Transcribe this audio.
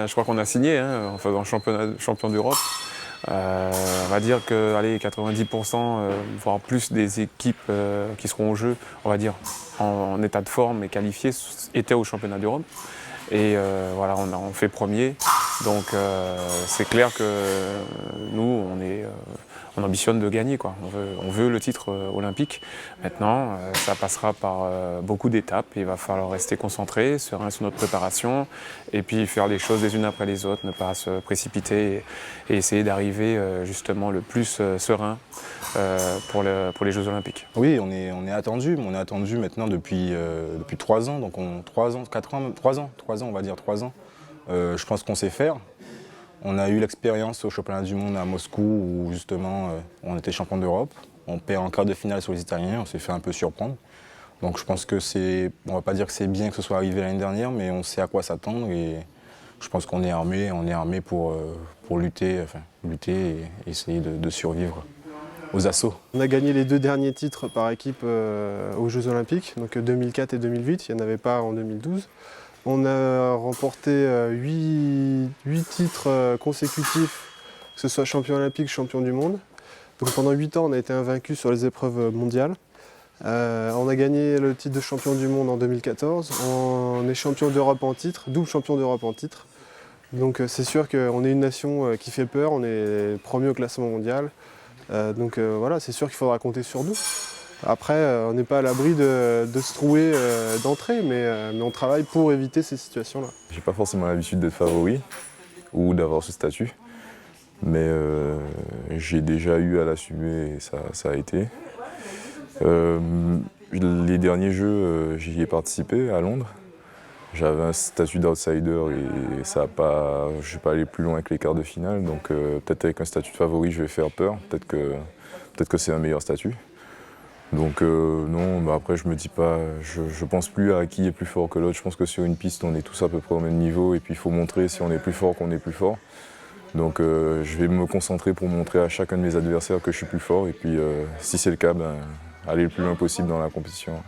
Je crois qu'on a signé en faisant champion d'Europe. On va dire que allez, 90%, voire plus des équipes qui seront au jeu, on va dire en état de forme et qualifiées, étaient au championnat d'Europe. Et voilà, on fait premier. Donc c'est clair que nous, on ambitionne de gagner, quoi. On veut le titre olympique. Maintenant, ça passera par beaucoup d'étapes. Il va falloir rester concentré, serein sur notre préparation, et puis faire les choses les unes après les autres, ne pas se précipiter et essayer d'arriver justement le plus serein pour les Jeux olympiques. Oui, on est attendu, mais on est attendu maintenant depuis 3 ans, donc 3 ans, 4 ans, 3 ans, on va dire 3 ans. Je pense qu'on sait faire. On a eu l'expérience au championnat du monde à Moscou où justement on était champion d'Europe. On perd en quart de finale sur les Italiens, on s'est fait un peu surprendre. Donc je pense que on va pas dire que c'est bien que ce soit arrivé l'année dernière, mais on sait à quoi s'attendre et je pense qu'on est armé pour lutter et essayer de survivre aux assauts. On a gagné les 2 derniers titres par équipe aux Jeux Olympiques, donc 2004 et 2008, il n'y en avait pas en 2012. On a remporté 8 titres consécutifs, que ce soit champion olympique, champion du monde. Donc pendant 8 ans, on a été invaincus sur les épreuves mondiales. On a gagné le titre de champion du monde en 2014. On est champion d'Europe en titre, double champion d'Europe en titre. Donc c'est sûr qu'on est une nation qui fait peur, on est premier au classement mondial. Voilà, c'est sûr qu'il faudra compter sur nous. Après, on n'est pas à l'abri de se trouver d'entrée, mais on travaille pour éviter ces situations-là. J'ai pas forcément l'habitude d'être favori ou d'avoir ce statut, mais j'ai déjà eu à l'assumer et ça a été. Les derniers jeux, j'y ai participé à Londres. J'avais un statut d'outsider et je ne suis pas allé plus loin avec les quarts de finale, donc peut-être avec un statut de favori je vais faire peur, peut-être que c'est un meilleur statut. Donc non, après je me dis pas, je pense plus à qui est plus fort que l'autre. Je pense que sur une piste on est tous à peu près au même niveau et puis il faut montrer si on est plus fort qu'on est plus fort. Donc je vais me concentrer pour montrer à chacun de mes adversaires que je suis plus fort et puis si c'est le cas, aller le plus loin possible dans la compétition.